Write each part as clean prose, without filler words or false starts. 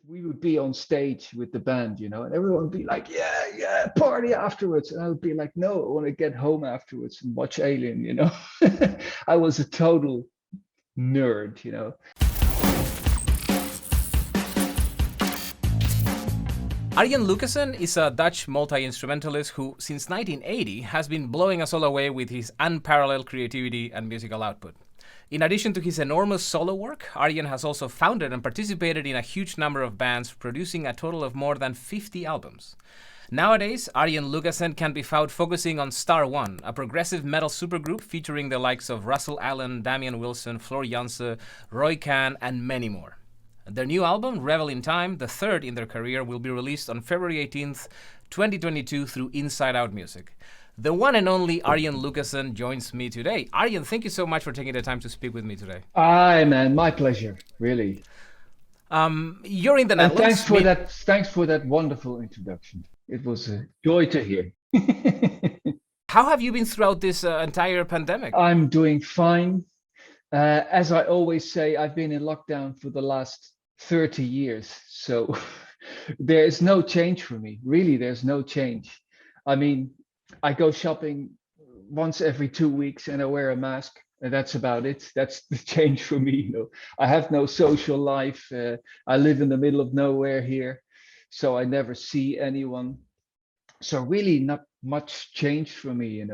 We would be on stage with the band, and everyone would be like, yeah, yeah, party afterwards. And I would be like, no, I want to get home afterwards and watch Alien. I was a total nerd. Arjen Lucassen is a Dutch multi-instrumentalist who, since 1980, has been blowing us all away with his unparalleled creativity and musical output. In addition to his enormous solo work, Arjen has also founded and participated in a huge number of bands, producing a total of more than 50 albums. Nowadays, Arjen Lucassen can be found focusing on Star One, a progressive metal supergroup featuring the likes of Russell Allen, Damian Wilson, Floor Janse, Roy Khan, and many more. Their new album, Revel in Time, the third in their career, will be released on February 18th, 2022 through Inside Out Music. The one and only Arjen Lucassen joins me today. Arjen, thank you so much for taking the time to speak with me today. Aye, man, my pleasure, really. You're in the And Netherlands. thanks for that wonderful introduction. It was a joy to hear. How have you been throughout this entire pandemic? I'm doing fine. As I always say, I've been in lockdown for the last 30 years. So there is no change for me. Really, there's no change. I mean, I go shopping once every 2 weeks and I wear a mask. And that's about it. That's the change for me. I have no social life. I live in the middle of nowhere here. So I never see anyone. So really not much changed for me.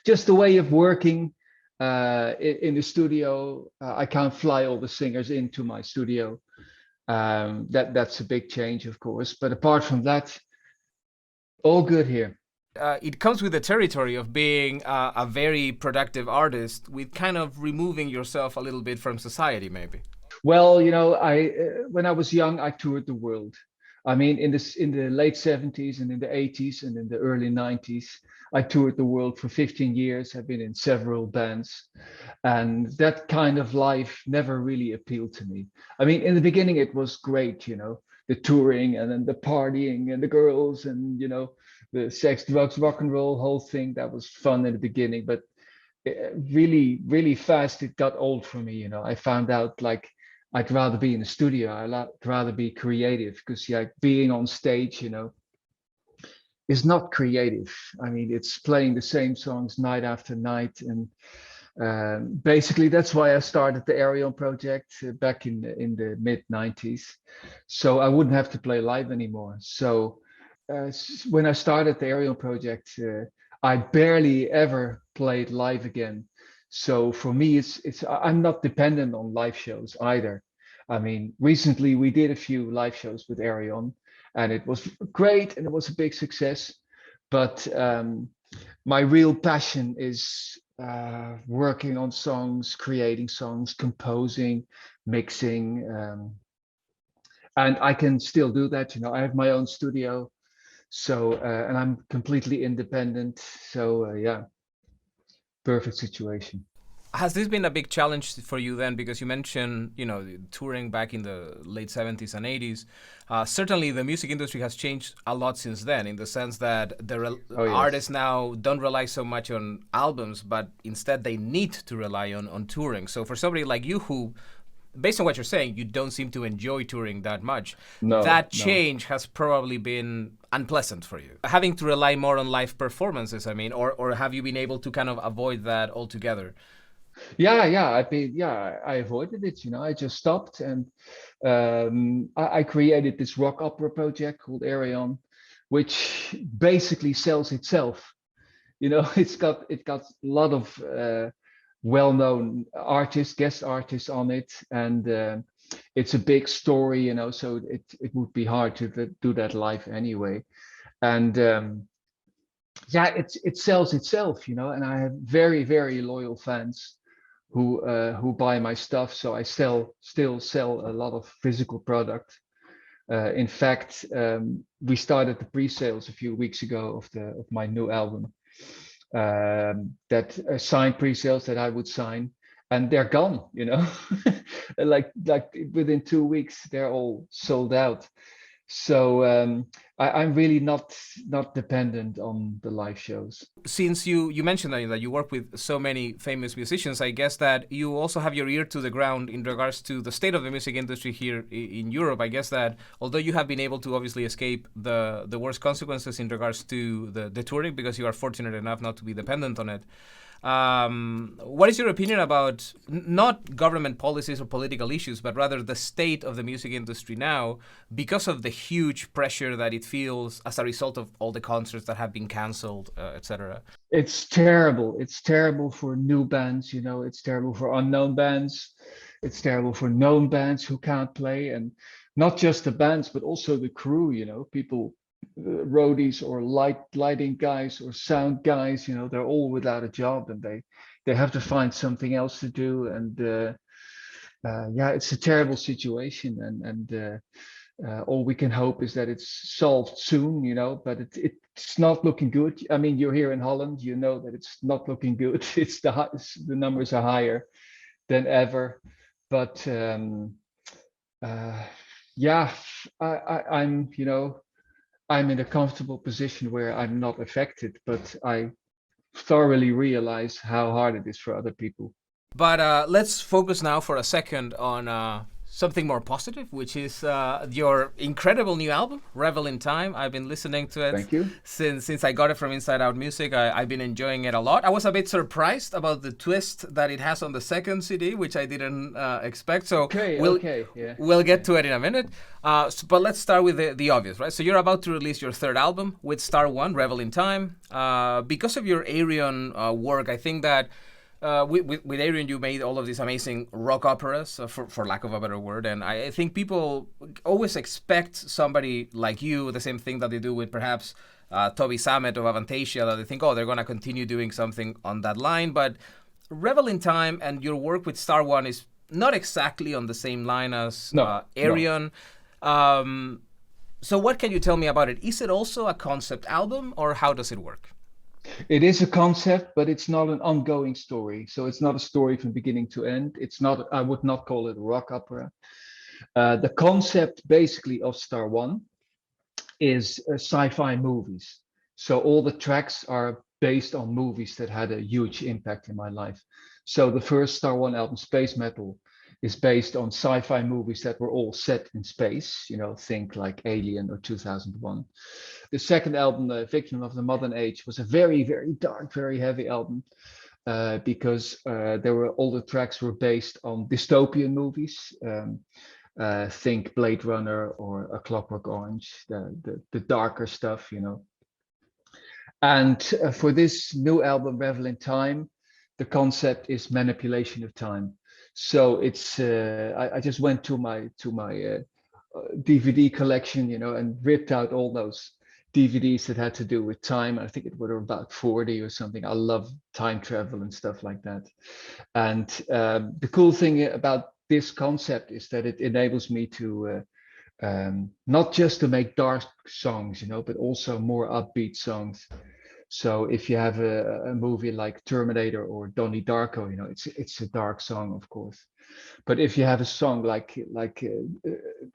Just the way of working. In the studio, I can't fly all the singers into my studio. That's a big change, of course. But apart from that, all good here. It comes with the territory of being a very productive artist, with kind of removing yourself a little bit from society, maybe. Well, I when I was young, I toured the world. I mean, in the late 70s and in the 80s and in the early 90s, I toured the world for 15 years. I've been in several bands, and that kind of life never really appealed to me. I mean, in the beginning, it was great, the touring and then the partying and the girls and, the sex, drugs, rock and roll whole thing. That was fun in the beginning, but really, really fast, it got old for me. I found out like I'd rather be in the studio. I'd rather be creative because being on stage, is not creative. I mean, it's playing the same songs night after night. And basically, that's why I started the Arion project back in the mid 90s. So I wouldn't have to play live anymore. So when I started the Arion project, I barely ever played live again. So for me, I'm not dependent on live shows either. I mean, recently we did a few live shows with Arion, and it was great and it was a big success. But my real passion is working on songs, creating songs, composing, mixing, and I can still do that. I have my own studio, so and I'm completely independent. So yeah, perfect situation. Has this been a big challenge for you then? Because you mentioned, touring back in the late 70s and 80s. Certainly, the music industry has changed a lot since then, in the sense that artists now don't rely so much on albums, but instead they need to rely on touring. So for somebody like you who, based on what you're saying, you don't seem to enjoy touring that much, that change has probably been unpleasant for you. Having to rely more on live performances, I mean, or have you been able to kind of avoid that altogether? Yeah, I avoided it. I just stopped, and I created this rock opera project called Arion, which basically sells itself. It's got a lot of well-known artists, guest artists on it, and it's a big story. So it would be hard to do that live anyway. And yeah, it sells itself. And I have very, very loyal fans who buy my stuff. So I still sell a lot of physical product. In fact, we started the pre-sales a few weeks ago of my new album. That signed pre-sales that I would sign, and they're gone. like within 2 weeks, they're all sold out. So I'm really not dependent on the live shows. Since you mentioned that you work with so many famous musicians, I guess that you also have your ear to the ground in regards to the state of the music industry here in Europe. I guess that although you have been able to obviously escape the worst consequences in regards to the touring, because you are fortunate enough not to be dependent on it, what is your opinion about not government policies or political issues, but rather the state of the music industry now, because of the huge pressure that it feels as a result of all the concerts that have been cancelled, etc.? It's terrible. It's terrible for new bands, you know, it's terrible for unknown bands. It's terrible for known bands who can't play. And not just the bands, but also the crew, you know, people, roadies or lighting guys or sound guys, you know, they're all without a job and they have to find something else to do. And yeah, it's a terrible situation. And all we can hope is that it's solved soon, you know, but it's not looking good. I mean, you're here in Holland, you know that it's not looking good. It's the numbers are higher than ever. But uh, yeah, I'm, you know, I'm in a comfortable position where I'm not affected, but I thoroughly realize how hard it is for other people. But let's focus now for a second on something more positive, which is your incredible new album, Revel in Time. I've been listening to it Thank you. since I got it from Inside Out Music. I've been enjoying it a lot. I was a bit surprised about the twist that it has on the second CD, which I didn't expect. So Okay, yeah. we'll get to it in a minute. But let's start with the obvious, right? So you're about to release your third album with Star One, Revel in Time. Because of your Arjen work, I think that with Arjen, you made all of these amazing rock operas, for lack of a better word. And I think people always expect somebody like you, the same thing that they do with perhaps Toby Sammet of Avantasia, that they think, oh, they're going to continue doing something on that line. But Revel in Time and your work with Star One is not exactly on the same line as No, Arjen. So what can you tell me about it? Is it also a concept album, or how does it work? it is a concept, but it's not an ongoing story. So it's not a story from beginning to end. It's not, I would not call it a rock opera. The concept basically of Star One is sci-fi movies. So all the tracks are based on movies that had a huge impact in my life. So the first Star One album, Space Metal, is based on sci-fi movies that were all set in space. You know, think like Alien or 2001. The second album, Victim of the Modern Age, was a very, very dark, very heavy album because there were all the tracks were based on dystopian movies. Think Blade Runner or A Clockwork Orange, the darker stuff, you know. And for this new album, Revel in Time, the concept is manipulation of time. So it's I just went to my DVD collection, you know, and ripped out all those DVDs that had to do with time. I think it were about 40 or something. I love time travel and stuff like that. And the cool thing about this concept is that it enables me to not just to make dark songs, you know, but also more upbeat songs. So if you have a movie like Terminator or Donnie Darko, you know, it's a dark song, of course. But if you have a song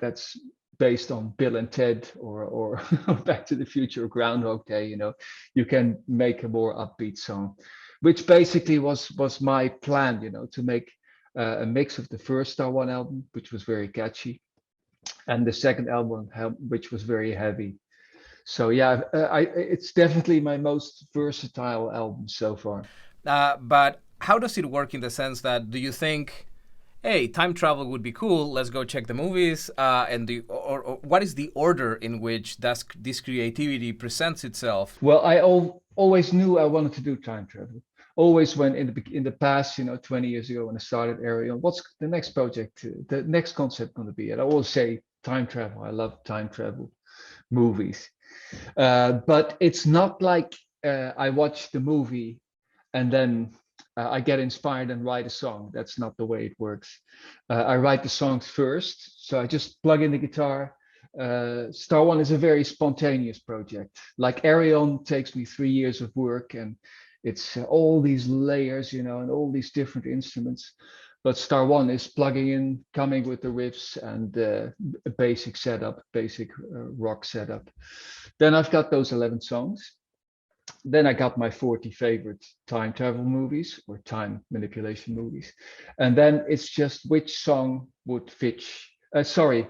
that's based on Bill and Ted or Back to the Future or Groundhog Day, you know, you can make a more upbeat song, which basically was my plan, you know, to make a mix of the first Star One album, which was very catchy, and the second album, which was very heavy. So yeah, it's definitely my most versatile album so far. But how does it work in the sense that do you think, hey, time travel would be cool. Let's go check the movies. Or what is the order in which this creativity presents itself? Well, always knew I wanted to do time travel. Always when in the past, you know, 20 years ago when I started Ariel, what's the next project, the next concept going to be? And I always say time travel. I love time travel movies. But it's not like I watch the movie and then I get inspired and write a song. That's not the way it works. I write the songs first. So I just plug in the guitar. Star One is a very spontaneous project. Like Arion takes me 3 years of work and it's all these layers, you know, and all these different instruments. But star one is plugging in, coming with the riffs and a basic setup, basic rock setup. Then I've got those 11 songs. Then I got my 40 favorite time travel movies or time manipulation movies. And then it's just which song would fit,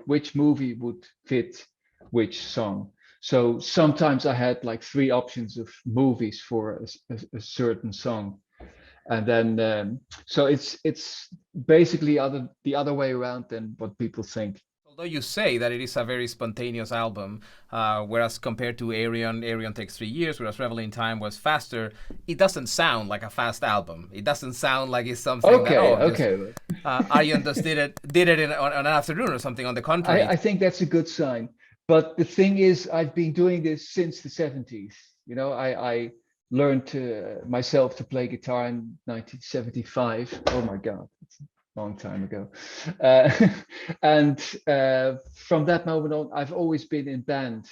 which movie would fit which song. So sometimes I had like three options of movies for a certain song. And then, so it's basically the other way around than what people think. Although you say that it is a very spontaneous album, whereas compared to Arion takes 3 years, whereas Revel in Time was faster, it doesn't sound like a fast album. It doesn't sound like it's something that, Okay, just okay. Arjen just did it on an afternoon or something. On the contrary, I think that's a good sign. But the thing is, I've been doing this since the 70s. You know, I learned myself to play guitar in 1975. Oh my God, it's a long time ago. Uh, and from that moment on, I've always been in bands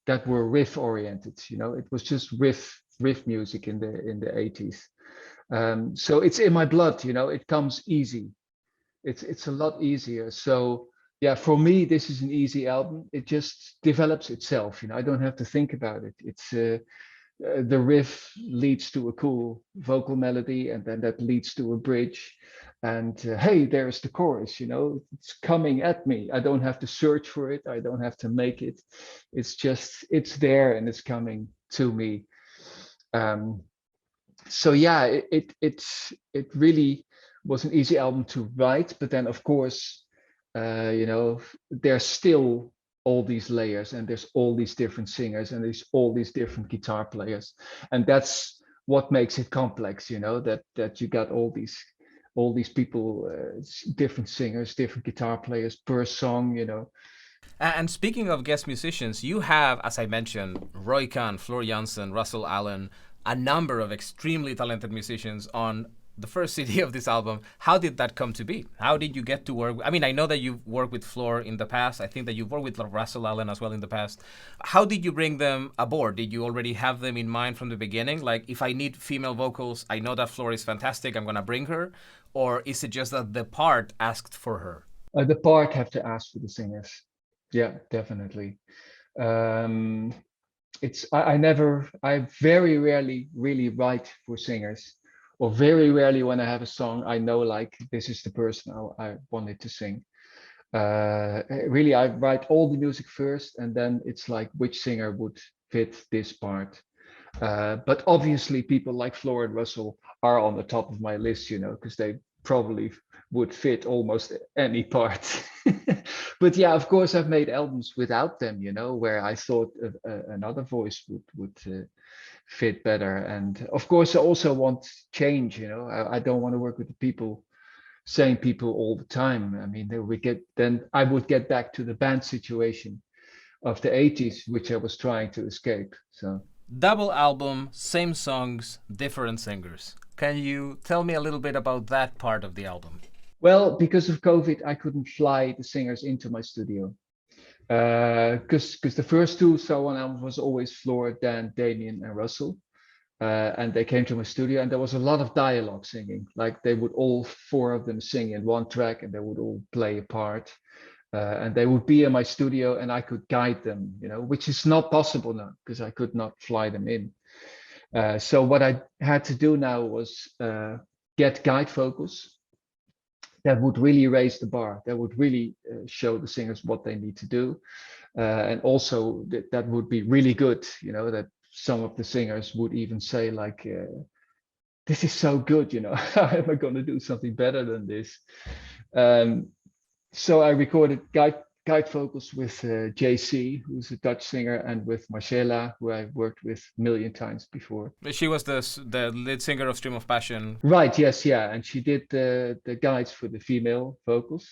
that were riff oriented. You know, it was just riff music in the 80s. So it's in my blood. You know, it comes easy. It's a lot easier. So yeah, for me, this is an easy album. It just develops itself. You know, I don't have to think about it. It's the riff leads to a cool vocal melody, and then that leads to a bridge. And hey, there's the chorus. You know, it's coming at me. I don't have to search for it. I don't have to make it. It's there and it's coming to me. Um, so yeah, it really was an easy album to write, but then of course, you know, there's still all these layers and there's all these different singers and there's all these different guitar players, and that's what makes it complex. You know, that you got all these people, different singers, different guitar players per song. You know. And speaking of guest musicians, you have, as I mentioned, Roy Khan, Floor Jansen, Russell Allen, a number of extremely talented musicians on the first CD of this album. How did that come to be? How did you get to work? I mean, I know that you've worked with Floor in the past. I think that you've worked with Russell Allen as well in the past. How did you bring them aboard? Did you already have them in mind from the beginning? Like, if I need female vocals, I know that Floor is fantastic, I'm going to bring her. Or is it just that the part asked for her? The part have to ask for the singers. Yeah, definitely. Um, I very rarely really write for singers, or very rarely when I have a song I know like this is the person I wanted to sing. Really, I write all the music first, and then it's like which singer would fit this part. But obviously, people like Floor and Russell are on the top of my list, you know, because they probably would fit almost any part. But yeah, of course, I've made albums without them, you know, where I thought another voice would fit better. And of course, I also want change, you know. I don't want to work with the same people all the time. I mean, then I would get back to the band situation of the 80s, which I was trying to escape. So. Double album, same songs, different singers. Can you tell me a little bit about that part of the album? Well, because of COVID, I couldn't fly the singers into my studio. Because the first two So One albums was always Floor, Dan, Damien, and Russell. And they came to my studio, and there was a lot of dialogue singing. Like they would all four of them sing in one track, and they would all play a part. And they would be in my studio, and I could guide them, you know, which is not possible now because I could not fly them in. So what I had to do now was get guide vocals that would really raise the bar, that would really show the singers what they need to do, and also that would be really good, you know, that some of the singers would even say like, this is so good, you know, how am I going to do something better than this? So I recorded guide vocals with JC, who's a Dutch singer, and with Marcela, who I've worked with a million times before. She was the lead singer of Stream of Passion. Right, yes, yeah. And she did the guides for the female vocals.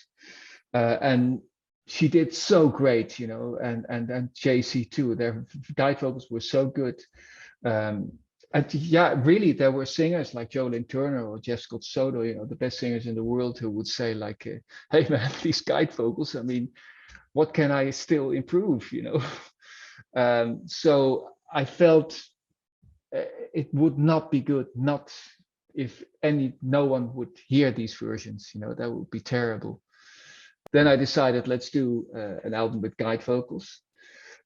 And she did so great, you know, and JC too. Their guide vocals were so good. And yeah, really, there were singers like Jolene Turner or Jeff Scott Soto, you know, the best singers in the world, who would say like, "Hey man, these guide vocals. I mean, what can I still improve?" You know. So I felt it would not be good not if any no one would hear these versions, that would be terrible. Then I decided, let's do an album with guide vocals.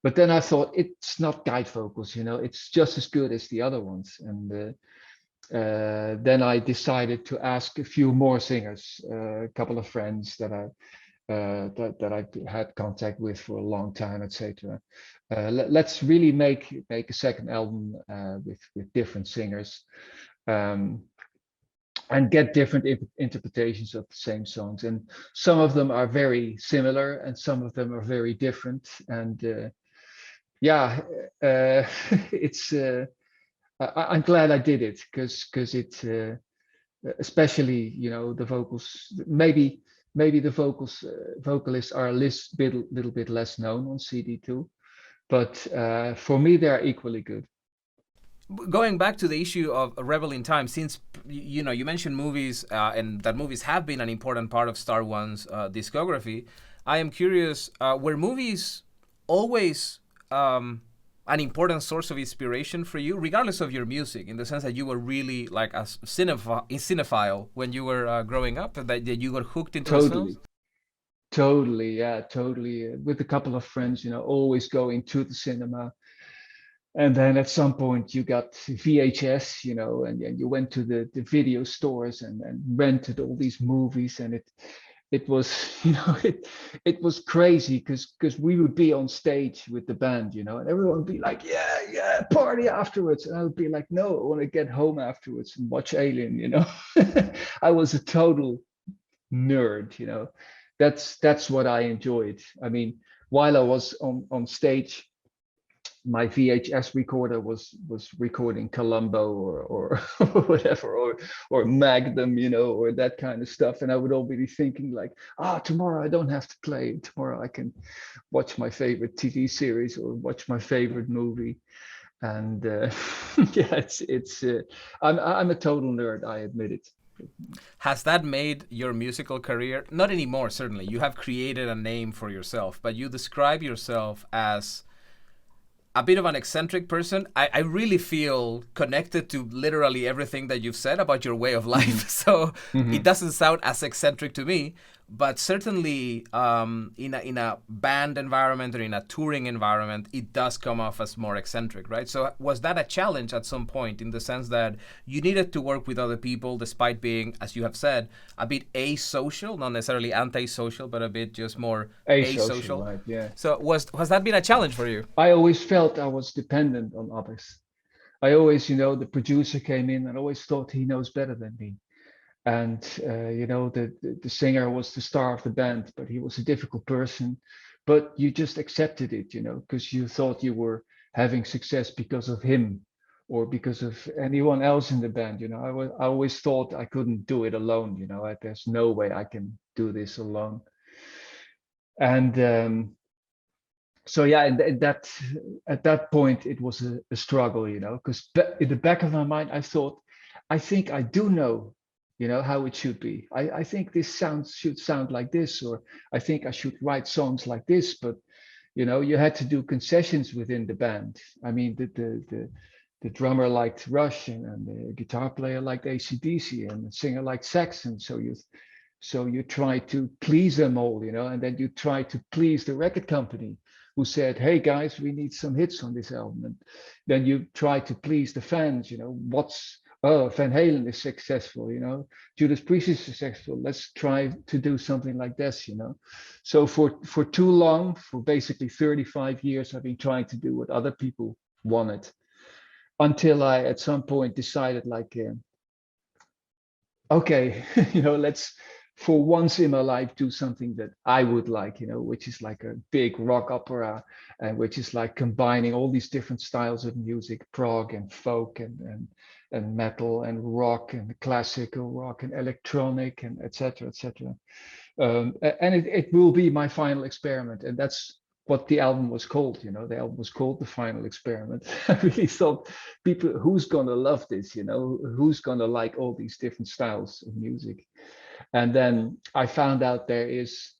But then I thought, it's not guide vocals, it's just as good as the other ones. And then I decided to ask a few more singers, a couple of friends that I had contact with for a long time, etc. Let's really make a second album with different singers, um, and get different interpretations of the same songs. And some of them are very similar, and some of them are very different. And yeah, it's. I'm glad I did it because it, especially the vocals. Maybe the vocalists are a little bit less known on CD2, but for me they are equally good. Going back to the issue of Revel in Time, since you mentioned movies, and that movies have been an important part of Star One's discography, I am curious, were movies always an important source of inspiration for you, regardless of your music, in the sense that you were really like a cinephile when you were growing up, that you got hooked into those films? Totally, yeah, totally. With a couple of friends, always going to the cinema. And then at some point you got VHS, and you went to the video stores and rented all these movies, and it was, it was crazy because we would be on stage with the band, and everyone would be like, yeah, yeah, party afterwards, and I would be like, no, I want to get home afterwards and watch Alien. I was a total nerd. That's what I enjoyed. I mean, while I was on stage, my VHS recorder was recording Columbo or whatever, or Magnum, or that kind of stuff, and I would already be thinking like, tomorrow I don't have to play. Tomorrow I can watch my favorite TV series or watch my favorite movie. And yeah, it's I'm a total nerd. I admit it. Has that made your musical career? Not anymore, certainly. You have created a name for yourself, but you describe yourself as a bit of an eccentric person. I really feel connected to literally everything that you've said about your way of life. So it doesn't sound as eccentric to me, but certainly in a band environment or in a touring environment, it does come off as more eccentric, right? So was that a challenge at some point, in the sense that you needed to work with other people despite being, as you have said, a bit asocial, not necessarily antisocial, but a bit just more asocial? Right? Yeah. So has that been a challenge for you? I always felt I was dependent on others. I always, the producer came in and always thought he knows better than me. And the singer was the star of the band, but he was a difficult person. But you just accepted it, because you thought you were having success because of him or because of anyone else in the band. I always thought I couldn't do it alone. There's no way I can do this alone. And so yeah, and that at that point it was a struggle, because in the back of my mind I thought, I think I do know, how it should be. I think this should sound like this, or I think I should write songs like this. But you had to do concessions within the band. I mean, the drummer liked Rush, and the guitar player liked AC/DC, and the singer liked Saxon. So you try to please them all, and then you try to please the record company, who said, hey guys, we need some hits on this album. And then you try to please the fans, Van Halen is successful, Judas Priest is successful, let's try to do something like this. So for too long, for basically 35 years, I've been trying to do what other people wanted, until I at some point decided, like, okay, let's, for once in my life, do something that I would like, which is like a big rock opera, and which is like combining all these different styles of music, prog and folk and metal and rock and classical rock and electronic and etc. etc. And it will be my final experiment, and that's what the album was called. The album was called The Final Experiment. I really thought, people, who's gonna love this? Who's gonna like all these different styles of music? And then I found out there is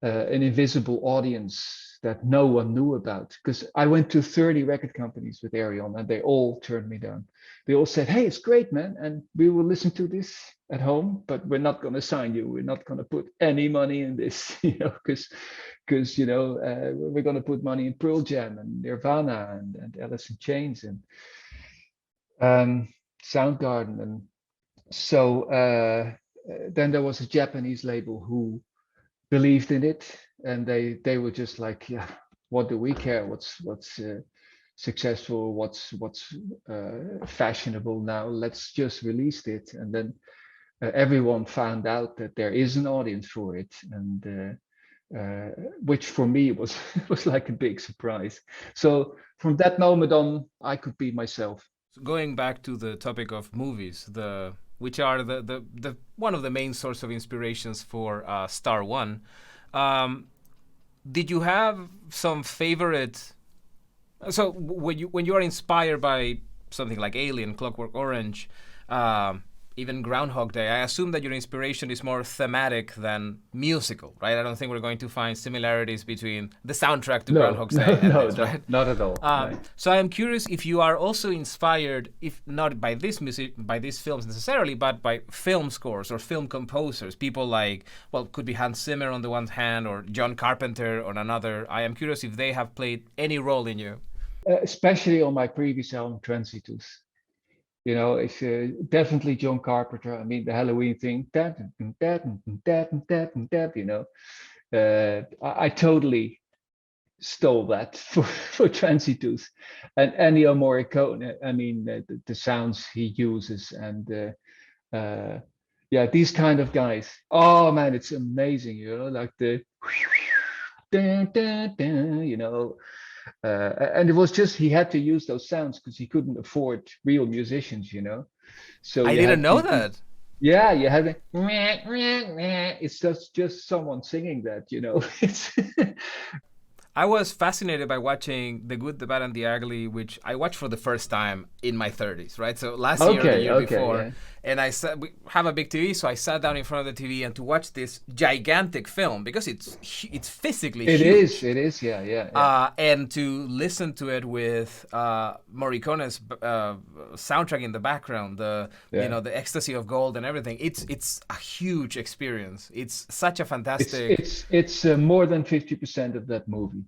an invisible audience that no one knew about. Because I went to 30 record companies with Arion, and they all turned me down. They all said, "Hey, it's great, man, and we will listen to this at home, but we're not going to sign you. We're not going to put any money in this, because we're going to put money in Pearl Jam and Nirvana and Alice in Chains and Soundgarden." And so then there was a Japanese label who believed in it, and they were just like, "Yeah, what do we care? What's successful? What's fashionable now? Let's just release it." And then everyone found out that there is an audience for it, and which for me was was like a big surprise. So from that moment on, I could be myself. So going back to the topic of movies, which are the one of the main source of inspirations for Star One, did you have some favorite? So when you are inspired by something like Alien, Clockwork Orange, even Groundhog Day, I assume that your inspiration is more thematic than musical, right? I don't think we're going to find similarities between the soundtrack to Groundhog Day and No, this, right? not at all. No. So I am curious if you are also inspired, if not by this music, by these films necessarily, but by film scores or film composers, people like, well, could be Hans Zimmer on the one hand or John Carpenter on another. I am curious if they have played any role in you. Especially on my previous album, Transitus. It's definitely John Carpenter. I mean, the Halloween thing, I totally stole that for Transitus. And Ennio Morricone, I mean, the sounds he uses, and yeah, these kind of guys. Oh man, it's amazing, like the and it was just he had to use those sounds because he couldn't afford real musicians. So I you didn't had know people. that. Yeah, you had it's just someone singing that. It's I was fascinated by watching The Good, the Bad, and the Ugly, which I watched for the first time in my 30s, right? So last year or the year before. Yeah. And we have a big TV, so I sat down in front of the TV and to watch this gigantic film because it's physically huge. It is, yeah. And to listen to it with Morricone's soundtrack in the background, the ecstasy of gold and everything. It's a huge experience. It's such a fantastic. It's more than 50% of that movie.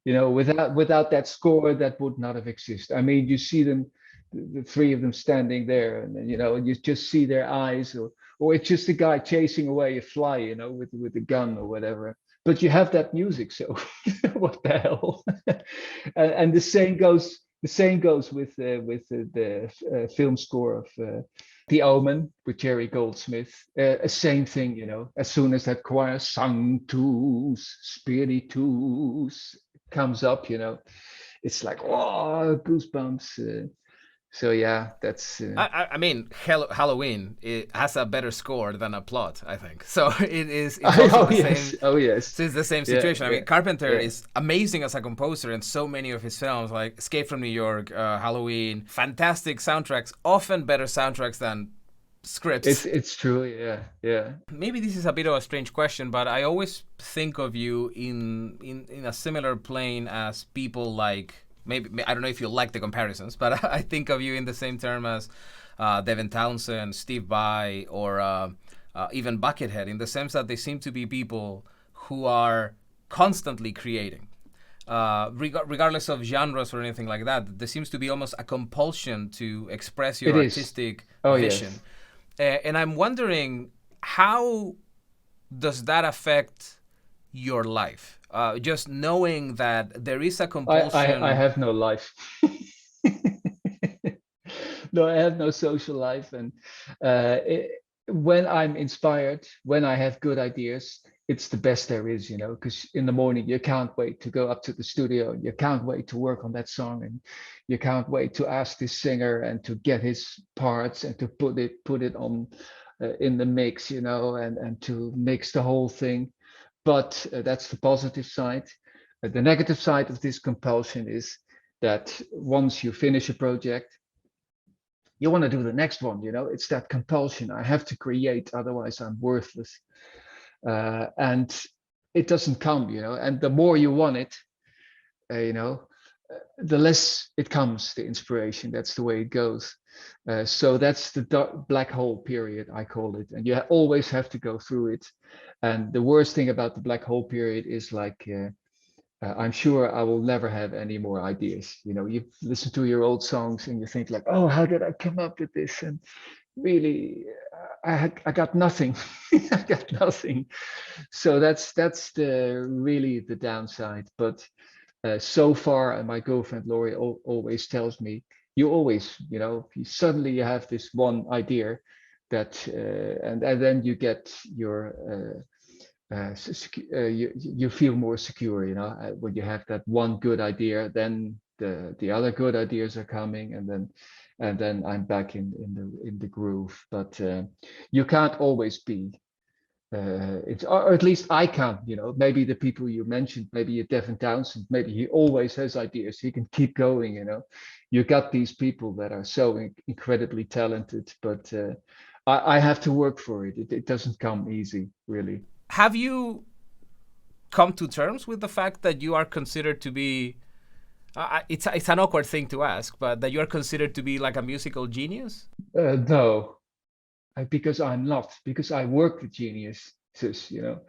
Without that score, that would not have existed. I mean, you see them, the three of them standing there, and then, you just see their eyes, or it's just a guy chasing away a fly, with a gun or whatever. But you have that music, so what the hell? And the same goes with the film score of The Omen with Jerry Goldsmith. Same thing, as soon as that choir Sanctus Spiritus comes up, it's like, oh, goosebumps. So yeah, that's. I mean, Halloween, it has a better score than a plot, I think. So it's Oh also the yes, same. oh yes. So it's the same situation. I mean, Carpenter is amazing as a composer, and so many of his films, like Escape from New York, Halloween, fantastic soundtracks, often better soundtracks than scripts. It's true, yeah. Maybe this is a bit of a strange question, but I always think of you in a similar plane as people like. Maybe I don't know if you like the comparisons, but I think of you in the same term as Devin Townsend, Steve Vai, or even Buckethead, in the sense that they seem to be people who are constantly creating. Regardless of genres or anything like that, there seems to be almost a compulsion to express your artistic vision. Yes. And I'm wondering, how does that affect your life? Just knowing that there is a compulsion. I have no life. No, I have no social life, and when I'm inspired, when I have good ideas, it's the best there is, because in the morning you can't wait to go up to the studio, you can't wait to work on that song, and you can't wait to ask this singer and to get his parts and to put it on in the mix, and to mix the whole thing. But that's the positive side. The negative side of this compulsion is that once you finish a project, you want to do the next one. It's that compulsion. I have to create, otherwise I'm worthless. And it doesn't come. And the more you want it, you know, the less it comes, the inspiration. That's the way it goes. So that's the black hole period, I call it. And you always have to go through it. And the worst thing about the black hole period is like, I'm sure I will never have any more ideas. You know, you listen to your old songs and you think like, oh, how did I come up with this? And really, I got nothing. I got nothing. So that's the really the downside. But so far, and my girlfriend Lori always tells me, you always, you know, suddenly you have this one idea that, and then you get your, you feel more secure, you know, when you have that one good idea, then the other good ideas are coming, and then I'm back in the groove. But you can't always be it's or at least I can, you know, maybe the people you mentioned, maybe a Devin Townsend, maybe he always has ideas, he can keep going, you know. You got these people that are so incredibly talented, but I have to work for it. It doesn't come easy, really. Have you come to terms with the fact that you are considered to be it's an awkward thing to ask, but that you are considered to be like a musical genius? No, because I'm not, because I work with geniuses, you know.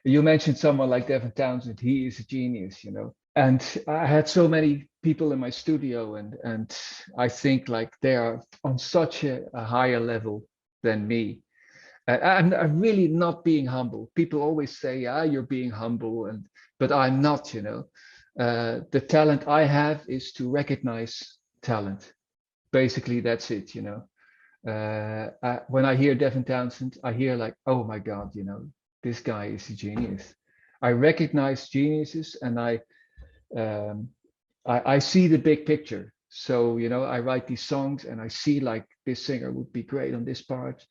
You mentioned someone like Devin Townsend, he is a genius, you know. And I had so many people in my studio, and I think like they are on such a higher level than me. I'm really not being humble. People always say, "Ah, you're being humble," and but I'm not. You know, the talent I have is to recognize talent. Basically, that's it. You know, when I hear Devin Townsend, I hear like, "Oh my God, you know, this guy is a genius." I recognize geniuses, and um, I see the big picture. So, you know, I write these songs and I see like this singer would be great on this part,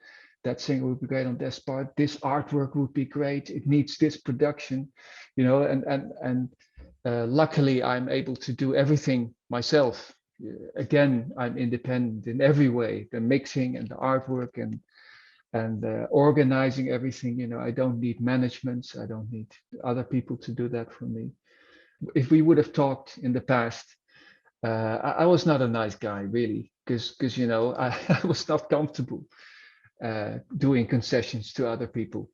that singer would be great on this part, this artwork would be great. It needs this production, you know, and luckily I'm able to do everything myself. Again, I'm independent in every way, the mixing and the artwork and organizing everything. You know, I don't need managements. I don't need other people to do that for me. If we would have talked in the past, I was not a nice guy really, because you know I was not comfortable doing concessions to other people,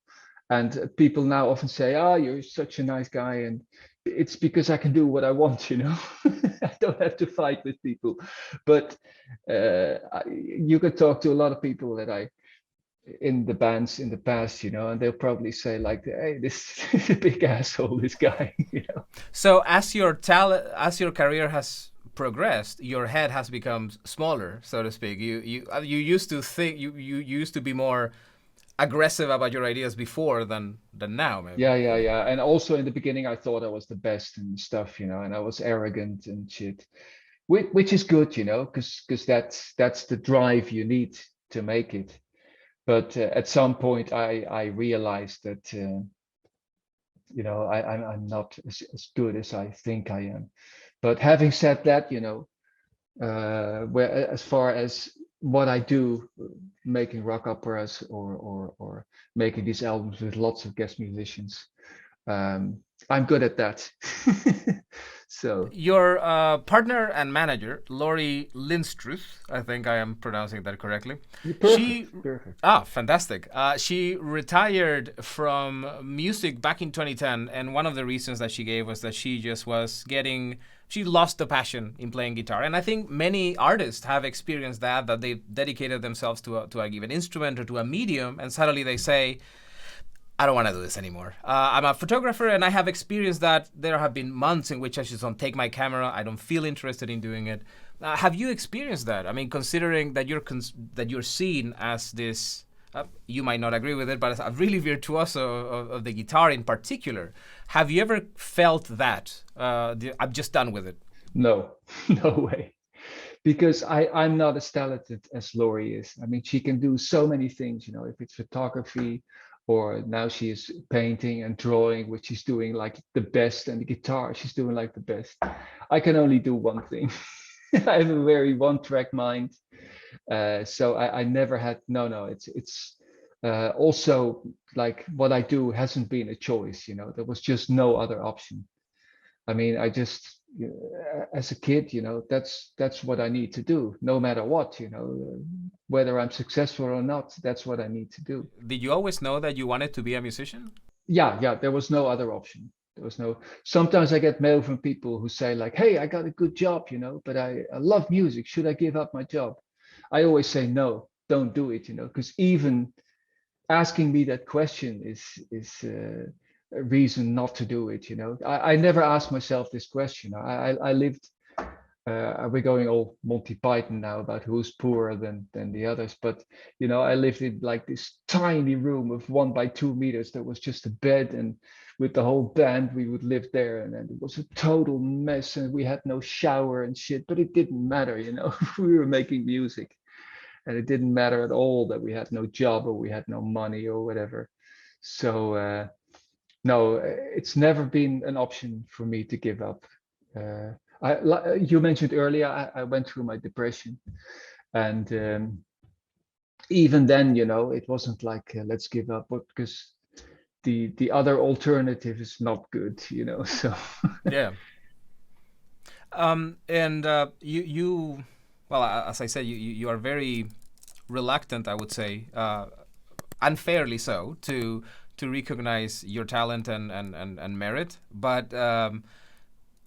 and people now often say, "Ah, oh, you're such a nice guy," and it's because I can do what I want, you know. I don't have to fight with people, but you could talk to a lot of people that I in the bands in the past, you know, and they'll probably say like, "Hey, this is a big asshole, this guy," you know. So as your career has progressed, your head has become smaller, so to speak. You used to think you used to be more aggressive about your ideas before than now, maybe. Yeah. And also in the beginning, I thought I was the best and stuff, you know, and I was arrogant and shit, which is good, you know, because that's the drive you need to make it. But at some point, I realized that you know I'm not as good as I think I am. But having said that, you know, where as far as what I do, making rock operas or making these albums with lots of guest musicians, I'm good at that. So Your partner and manager, Lori Lindstruth, I think I am pronouncing that correctly. you're She, perfect. fantastic. She retired from music back in 2010, and one of the reasons that she gave was that she just was getting, she lost the passion in playing guitar. And I think many artists have experienced that they dedicated themselves to a given instrument or to a medium, and suddenly they say, I don't want to do this anymore. I'm a photographer and I have experienced that there have been months in which I just don't take my camera. I don't feel interested in doing it. Have you experienced that? I mean, considering that you're seen as this, you might not agree with it, but as a really virtuoso of the guitar in particular, have you ever felt that? I'm just done with it. No, no way. Because I'm not as talented as Laurie is. I mean, she can do so many things, you know, if it's photography or now she is painting and drawing, which she's doing like the best, and the guitar, she's doing like the best. I can only do one thing. I have a very one-track mind. So I never had, no, it's also like what I do hasn't been a choice, you know, there was just no other option. I mean, I just as a kid, that's what I need to do, no matter what, whether I'm successful or not, that's what I need to do. Did you always know that you wanted to be a musician? Yeah, there was no other option. There was no. Sometimes I get mail from people who say like, "Hey, I got a good job, but I love music. Should I give up my job?" I always say no, don't do it, because even asking me that question is a reason not to do it. I never asked myself this question. I lived. We're going all Monty Python now about who's poorer than the others, but I lived in like this tiny room of 1 by 2 meters that was just a bed, and with the whole band we would live there, and it was a total mess, and we had no shower and shit, but it didn't matter. We were making music, and it didn't matter at all that we had no job or we had no money or whatever. So no, it's never been an option for me to give up. You mentioned earlier, I went through my depression, and even then, it wasn't like let's give up, but because the other alternative is not good, So Yeah. And you, well, as I said, you are very reluctant, I would say, unfairly so, to recognize your talent and merit. But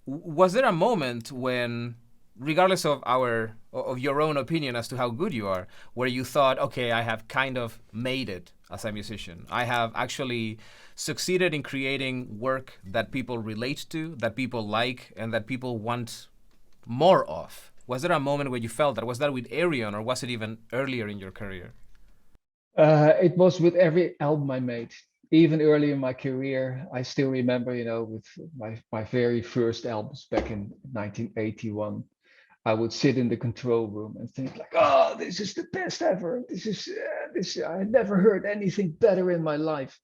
was there a moment when, regardless of your own opinion as to how good you are, where you thought, okay, I have kind of made it as a musician. I have actually succeeded in creating work that people relate to, that people like, and that people want more of? Was there a moment where you felt that? Was that with Arjen, or was it even earlier in your career? it was with every album I made. Even early in my career, I still remember, with my very first albums back in 1981. I would sit in the control room and think like, "Oh, this is the best ever. This. I never heard anything better in my life."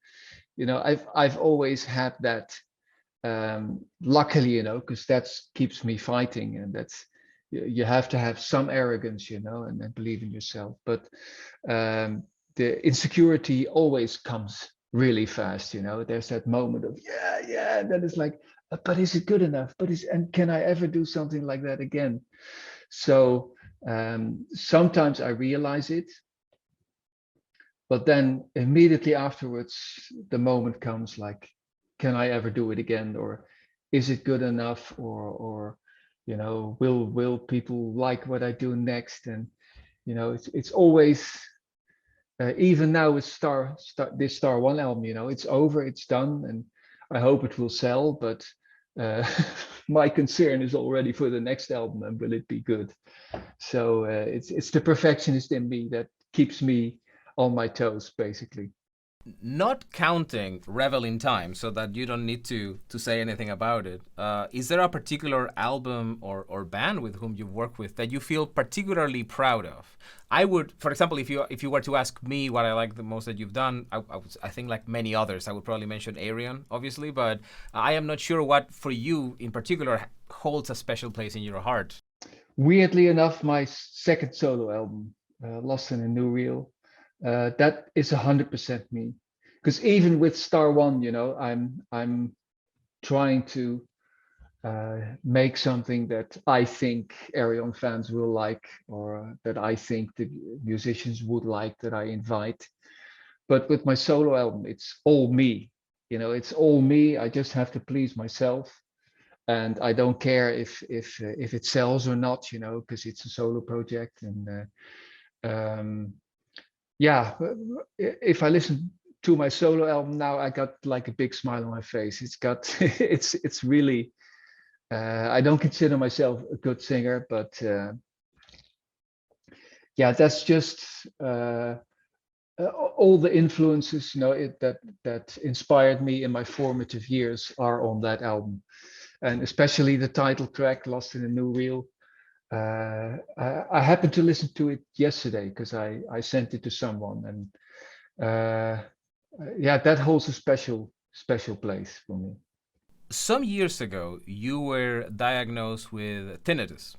I've always had that. Luckily, because that keeps me fighting, and that's you have to have some arrogance, and then believe in yourself. But the insecurity always comes really fast. There's that moment of yeah, and then it's like, but is it good enough? And can I ever do something like that again? So sometimes I realize it, but then immediately afterwards, the moment comes like, can I ever do it again? Or is it good enough? Or will people like what I do next? And it's always even now with this Star One album, it's over, it's done, and I hope it will sell. But my concern is already for the next album, and will it be good? So it's the perfectionist in me that keeps me on my toes, basically. Not counting Revel in time, so that you don't need to say anything about it. Is there a particular album or band with whom you've worked with that you feel particularly proud of? I would, for example, if you were to ask me what I like the most that you've done, I think like many others, I would probably mention Arjen, obviously, but I am not sure what for you in particular holds a special place in your heart. Weirdly enough, my second solo album, Lost in a New Reel, that is 100% me. Because even with Star One, I'm trying to make something that I think Arion fans will like, or that I think the musicians would like, that I invite. But with my solo album, it's all me. It's all me. I just have to please myself, and I don't care if it sells or not, because it's a solo project. And yeah, if I listen to my solo album now, I got like a big smile on my face. It's got it's really. I don't consider myself a good singer, but yeah, that's just all the influences, that inspired me in my formative years are on that album, and especially the title track, "Lost in a New Reel." I happened to listen to it yesterday because I sent it to someone, and yeah, that holds a special place for me. Some years ago, you were diagnosed with tinnitus,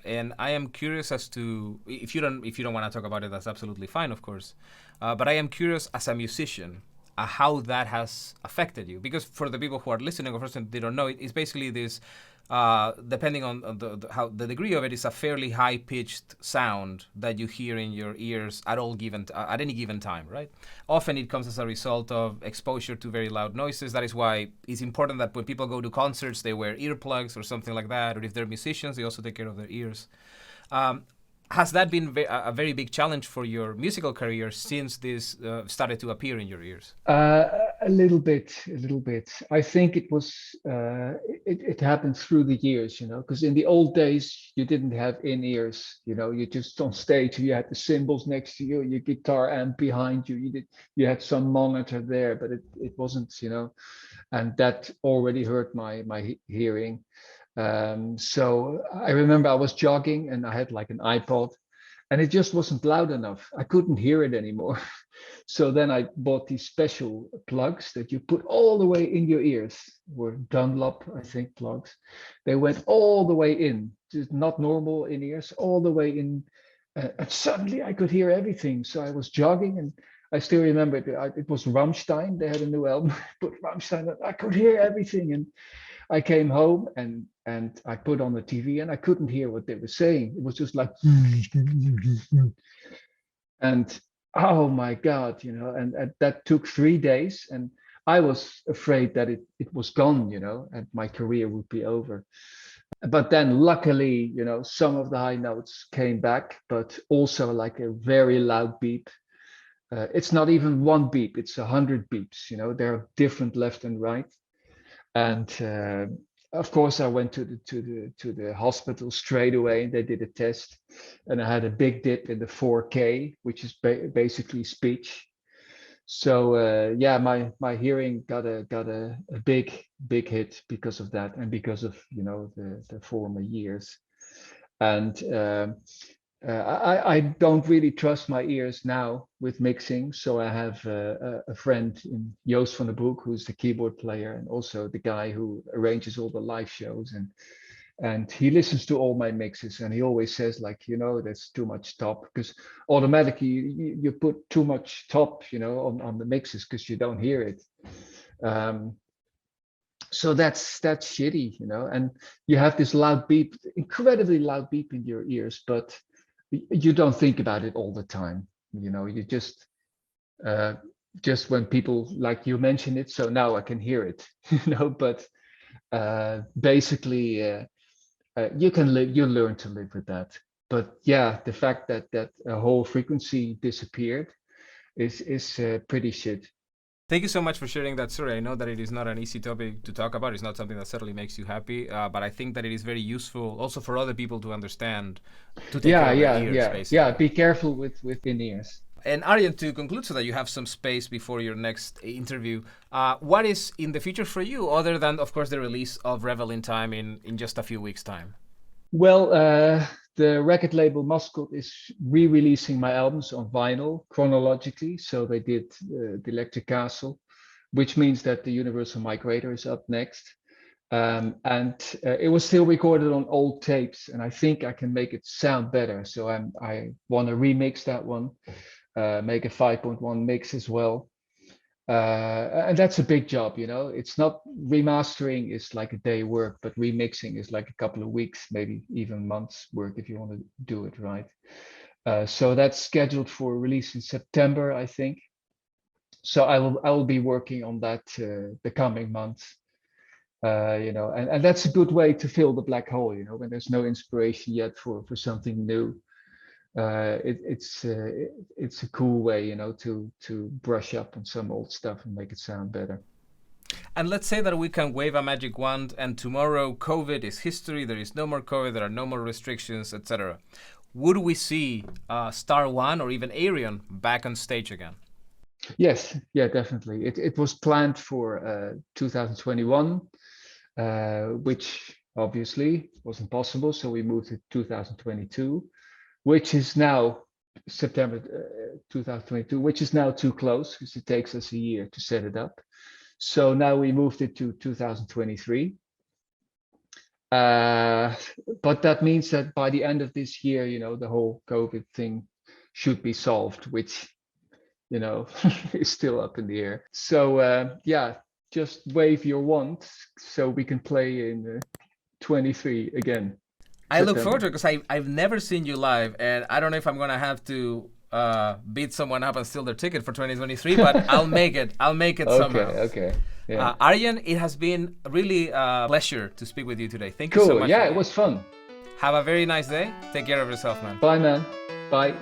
and I am curious as to if you don't want to talk about it, that's absolutely fine, of course. But I am curious as a musician how that has affected you, because for the people who are listening, or first they don't know, it's basically this depending on how the degree of it, is a fairly high pitched sound that you hear in your ears at any given time, right? Often it comes as a result of exposure to very loud noises. That is why it's important that when people go to concerts, they wear earplugs or something like that. Or if they're musicians, they also take care of their ears. Um, has that been a very big challenge for your musical career since this started to appear in your ears? A little bit, a little bit. I think it was it happened through the years, because in the old days you didn't have in ears, you just on stage you had the cymbals next to you, your guitar amp behind you, you had some monitor there, but it wasn't, and that already hurt my hearing. So I remember I was jogging and I had like an iPod, and it just wasn't loud enough. I couldn't hear it anymore. So then I bought these special plugs that you put all the way in your ears, were Dunlop, I think, plugs. They went all the way in, just not normal in ears, all the way in. And suddenly I could hear everything. So I was jogging, and I still remember it was Rammstein. They had a new album, but Rammstein, I could hear everything. And I came home and I put on the TV and I couldn't hear what they were saying. It was just like, and oh my God, and that took 3 days. And I was afraid that it was gone, and my career would be over. But then luckily, some of the high notes came back, but also like a very loud beep. It's not even one beep, it's 100 beeps, they're different left and right. And of course, I went to the hospital straight away. They did a test, and I had a big dip in the 4K, which is basically speech. So yeah, my hearing got a big hit because of that, and because of the former years. And I don't really trust my ears now with mixing. So I have a friend in Joost van den Broek, who's the keyboard player and also the guy who arranges all the live shows. And he listens to all my mixes, and he always says, like, that's too much top, because automatically you put too much top, on the mixes because you don't hear it. Um, so that's shitty, and you have this loud beep, incredibly loud beep in your ears, but you don't think about it all the time. You uh, just when people like you mention it, so now I can hear it. But basically you learn to live with that. But yeah, the fact that a whole frequency disappeared is pretty shit. Thank you so much for sharing that story. I know that it is not an easy topic to talk about. It's not something that certainly makes you happy, but I think that it is very useful also for other people to understand, to take care Yeah, of their yeah, ears, yeah, yeah. basically. Be careful with in-ears. And Arjen, to conclude, so that you have some space before your next interview, what is in the future for you, other than, of course, the release of Revel in time in just a few weeks' time? Well, the record label Mascot is re-releasing my albums on vinyl chronologically. So they did the Electric Castle, which means that the Universal Migrator is up next. And it was still recorded on old tapes, and I think I can make it sound better. So I want to remix that one, make a 5.1 mix as well. And that's a big job. It's not remastering is like a day work, but remixing is like a couple of weeks, maybe even months work if you want to do it right. So that's scheduled for release in September, I think. So I will be working on that the coming months. And that's a good way to fill the black hole. When there's no inspiration yet for something new. It's a cool way, to brush up on some old stuff and make it sound better. And let's say that we can wave a magic wand, and tomorrow COVID is history. There is no more COVID. There are no more restrictions, etc. Would we see Star One or even Arion back on stage again? Yes, yeah, definitely. It was planned for 2021, which obviously wasn't possible. So we moved to 2022, which is now September 2022, which is now too close because it takes us a year to set it up. So now we moved it to 2023. But that means that by the end of this year, the whole COVID thing should be solved, which is still up in the air. So yeah, just wave your wand so we can play in 2023 again. I look September. forward to it because I've never seen you live, and I don't know if I'm gonna have to beat someone up and steal their ticket for 2023, but I'll make it. I'll make it somehow. Okay. Yeah. Arjen, it has been really a pleasure to speak with you today. Thank you so Cool. much. Yeah, it was fun. Have a very nice day. Take care of yourself, man. Bye, man. Bye.